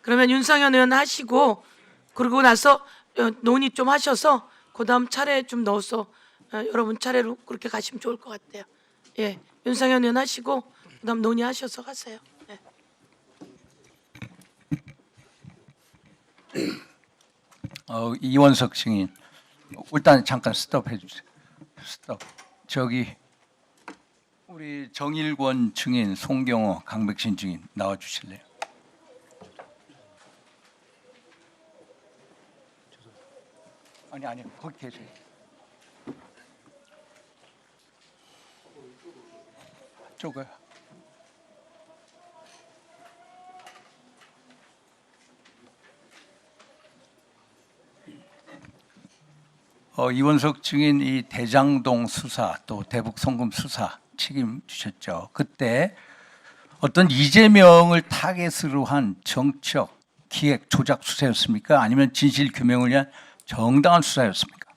그러면 윤상현 의원 하시고 그러고 나서 논의 좀 하셔서 그다음 차례 좀 넣어서 여러분 차례로 그렇게 가시면 좋을 것 같아요. 예, 윤상현 의원 하시고 그다음 논의하셔서 가세요. 예. 이원석 증인, 일단 잠깐 스톱해 주세요. 스톱. 저기 우리 정일권 증인, 송경호, 강백신 증인 나와 주실래요? 아니 거기 계세요. 저거요. 이원석 증인 이 대장동 수사 또 대북 송금 수사 책임지셨죠. 그때 어떤 이재명을 타겟으로 한 정책 기획 조작 수사였습니까? 아니면 진실 규명을 위한 정당한 수사였습니까?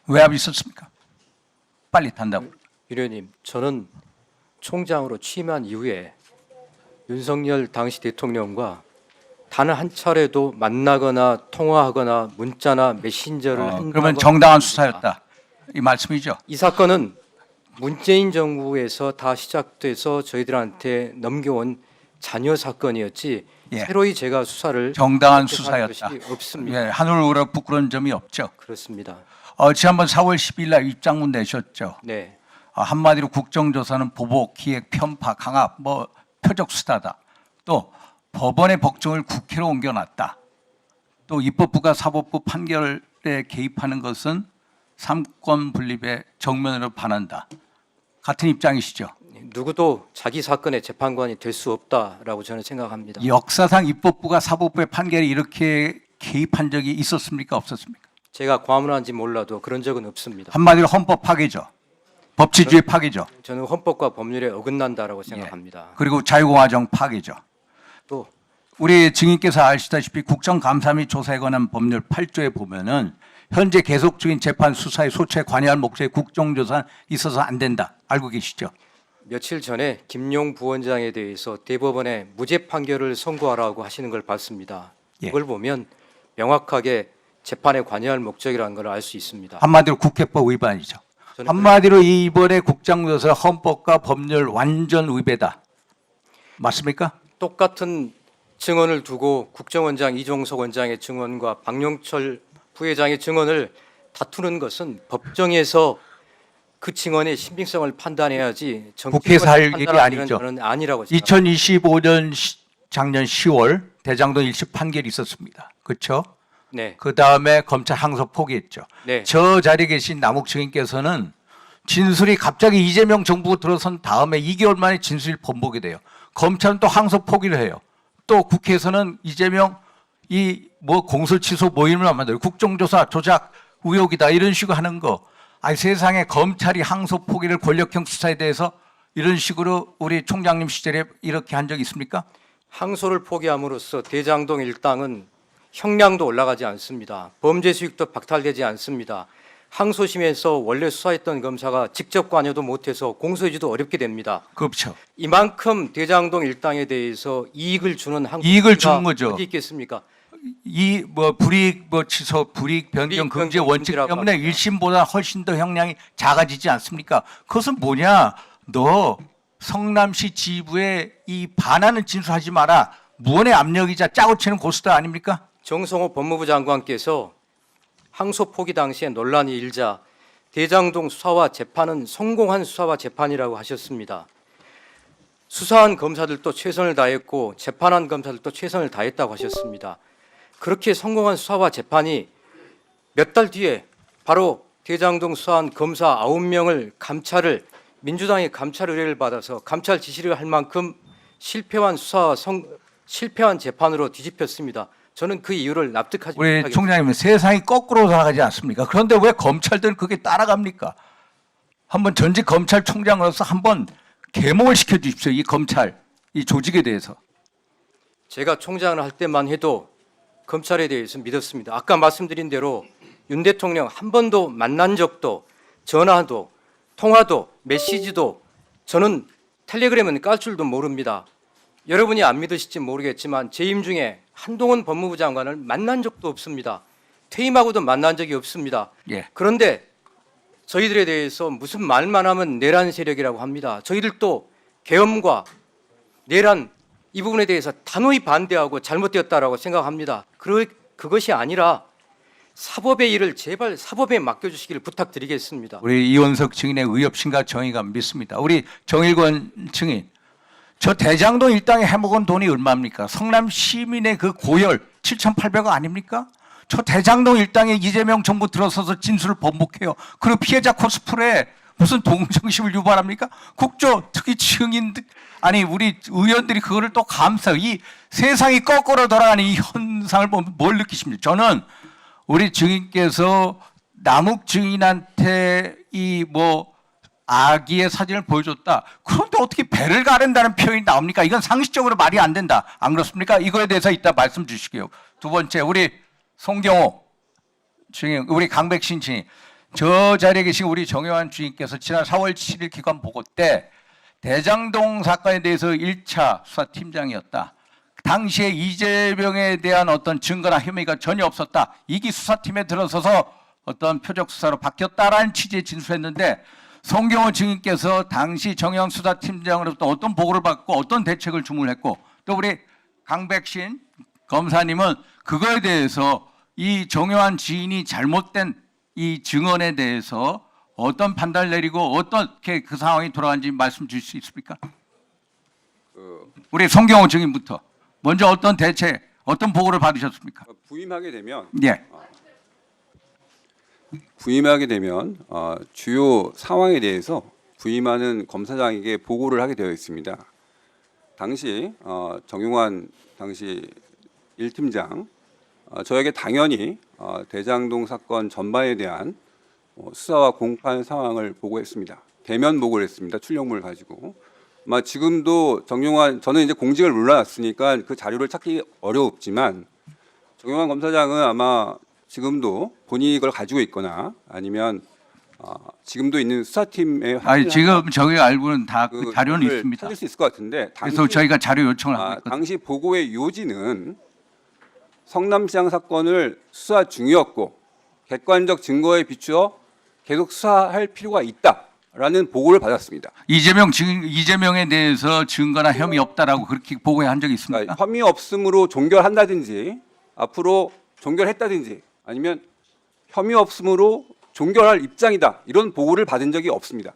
외압이 있었습니까? 빨리 단답. 위원님, 저는 총장으로 취임한 이후에 윤석열 당시 대통령과 단 한 차례도 만나거나 통화하거나 문자나 메신저를 한 그러면 적은 정당한 없습니다. 수사였다 이 말씀이죠? 이 사건은 문재인 정부에서 다 시작돼서 저희들한테 넘겨온 잔여 사건이었지 예. 새로이 제가 수사를 정당한 시작한 수사였다. 것이 없습니다. 예, 하늘 우러 부끄러운 점이 없죠. 그렇습니다. 지난번 4월 10일 날 입장문 내셨죠. 네, 한마디로 국정조사는 보복, 기획, 편파, 강압, 표적 수사다. 또 법원의 법정을 국회로 옮겨놨다. 또 입법부가 사법부 판결에 개입하는 것은 삼권 분립에 정면으로 반한다. 같은 입장이시죠? 누구도 자기 사건의 재판관이 될 수 없다라고 저는 생각합니다. 역사상 입법부가 사법부의 판결에 이렇게 개입한 적이 있었습니까? 없었습니까? 제가 과문한지 몰라도 그런 적은 없습니다. 한마디로 헌법 파괴죠. 법치주의 파괴죠. 저는 헌법과 법률에 어긋난다라고 생각합니다. 그리고 자유공화정 파괴죠. 또 우리 증인께서 아시다시피 국정감사 및 조사에 관한 법률 8조에 보면은 현재 계속 중인 재판 수사의 소추에 관여할 목적의 국정조사는 있어서 안 된다. 알고 계시죠? 며칠 전에 김용 부원장에 대해서 대법원에 무죄 판결을 선고하라고 하시는 걸 봤습니다. 예. 이걸 보면 명확하게 재판에 관여할 목적이라는 걸 알 수 있습니다. 한마디로 국회법 위반이죠. 저는 한마디로 이번에 국정조사 헌법과 법률 완전 위배다. 맞습니까? 똑같은 증언을 두고 국정원장 이종석 원장의 증언과 박용철 부회장의 증언을 다투는 것은 법정에서 그 증언의 신빙성을 판단해야지 국회에서 할 일이 판단하는 일은 아니죠. 저는 아니라고 생각합니다. 2025년 작년 10월 대장동 1심 판결이 있었습니다. 그렇죠? 네, 그 다음에 검찰 항소 포기했죠. 네. 저 자리에 계신 남욱 증인께서는 진술이 갑자기 이재명 정부가 들어선 다음에 2개월 만에 진술이 번복이 돼요. 검찰은 또 항소 포기를 해요. 또 국회에서는 이재명 공소 취소 모임을 만들어요. 국정조사 조작 의혹이다 이런 식으로 하는 거. 아니 세상에 검찰이 항소 포기를 권력형 수사에 대해서 이런 식으로 우리 총장님 시절에 이렇게 한 적이 있습니까? 항소를 포기함으로써 대장동 일당은 형량도 올라가지 않습니다. 범죄 수익도 박탈되지 않습니다. 항소심에서 원래 수사했던 검사가 직접 관여도 못해서 공소유지도 어렵게 됩니다. 그렇죠. 이만큼 대장동 일당에 대해서 이익을 주는 이익을 항소심이 주는 거죠. 어디 있겠습니까? 불이익 취소, 불이익 변경 금지 원칙 때문에 합니다. 1심보다 훨씬 더 형량이 작아지지 않습니까? 그것은 뭐냐? 너 성남시 지부에 이 반하는 진술하지 마라. 무언의 압력이자 짜고 치는 고수다 아닙니까? 정성호 법무부 장관께서 항소 포기 당시에 논란이 일자 대장동 수사와 재판은 성공한 수사와 재판이라고 하셨습니다. 수사한 검사들도 최선을 다했고 재판한 검사들도 최선을 다했다고 하셨습니다. 그렇게 성공한 수사와 재판이 몇 달 뒤에 바로 대장동 수사한 검사 9명을 감찰을 민주당의 감찰 의뢰를 받아서 감찰 지시를 할 만큼 실패한 실패한 재판으로 뒤집혔습니다. 저는 그 이유를 납득하지 우리 못하겠습니다. 총장님 세상이 거꾸로 돌아가지 않습니까? 그런데 왜 검찰들은 그게 따라갑니까? 한번 전직 검찰총장으로서 한번 계몽을 시켜주십시오. 이 검찰, 이 조직에 대해서. 제가 총장을 할 때만 해도 검찰에 대해서 믿었습니다. 아까 말씀드린 대로 윤 대통령 한 번도 만난 적도 전화도 통화도 메시지도 저는 텔레그램은 깔 줄도 모릅니다. 여러분이 안 믿으실지 모르겠지만 재임 중에 한동훈 법무부 장관을 만난 적도 없습니다. 퇴임하고도 만난 적이 없습니다. 예. 그런데 저희들에 대해서 무슨 말만 하면 내란 세력이라고 합니다. 저희들도 계엄과 내란 이 부분에 대해서 단호히 반대하고 잘못되었다라고 생각합니다. 그것이 아니라 사법의 일을 제발 사법에 맡겨주시기를 부탁드리겠습니다. 우리 이원석 증인의 의협심과 정의가 믿습니다. 우리 정일권 증인, 저 대장동 일당에 해먹은 돈이 얼마입니까? 성남 시민의 그 고열 7,800억 아닙니까? 저 대장동 일당에 이재명 정부 들어서서 진술을 번복해요. 그리고 피해자 코스프레 무슨 동정심을 유발합니까? 국조 특히 증인들 아니 우리 의원들이 그거를 또 감싸 이 세상이 거꾸로 돌아가는 이 현상을 보면 뭘 느끼십니까? 저는 우리 증인께서 남욱 증인한테 이 뭐 아기의 사진을 보여줬다. 그런데 어떻게 배를 가른다는 표현이 나옵니까? 이건 상식적으로 말이 안 된다. 안 그렇습니까? 이거에 대해서 이따 말씀 주시게요. 두 번째 우리 송경호 증인, 우리 강백신 증인, 저 자리에 계신 우리 정효환 주인께서 지난 4월 7일 기관 보고 때 대장동 사건에 대해서 1차 수사팀장이었다. 당시에 이재명에 대한 어떤 증거나 혐의가 전혀 없었다. 이기 수사팀에 들어서서 어떤 표적 수사로 바뀌었다라는 취지의 진술했는데 송경호 증인께서 당시 정영 수사팀장으로부터 어떤 보고를 받고 어떤 대책을 주문했고 또 우리 강백신 검사님은 그거에 대해서 이 정효환 지인이 잘못된 이 증언에 대해서 어떤 판단을 내리고 어떻게 그 상황이 돌아간지 말씀 주실 수 있습니까? 우리 송경호 증인부터 먼저 어떤 대책, 어떤 보고를 받으셨습니까? 부임하게 되면 예. 주요 상황에 대해서 부임하는 검사장에게 보고를 하게 되어 있습니다. 당시 정용환 당시 1팀장 저에게 당연히 대장동 사건 전반에 대한 수사와 공판 상황을 보고했습니다. 대면 보고를 했습니다. 출력물을 가지고. 아마 지금도 정용환 저는 이제 공직을 물러났으니까 그 자료를 찾기 어렵지만 정용환 검사장은 아마 지금도 본인이 이걸 가지고 있거나 아니면 지금도 있는 수사팀에 아니 지금 저희 알고는 다 그 그 자료는 자료를 있습니다. 찾을 수 있을 것 같은데 그래서 저희가 자료 요청을 하고 있거든요. 당시 보고의 요지는 성남시장 사건을 수사 중이었고 객관적 증거에 비추어 계속 수사할 필요가 있다라는 보고를 받았습니다. 이재명에 대해서 증거나 혐의 없다라고 그렇게 보고해 한 적이 있습니까? 그러니까 혐의 없음으로 종결한다든지 앞으로 종결했다든지 아니면 혐의 없음으로 종결할 입장이다 이런 보고를 받은 적이 없습니다.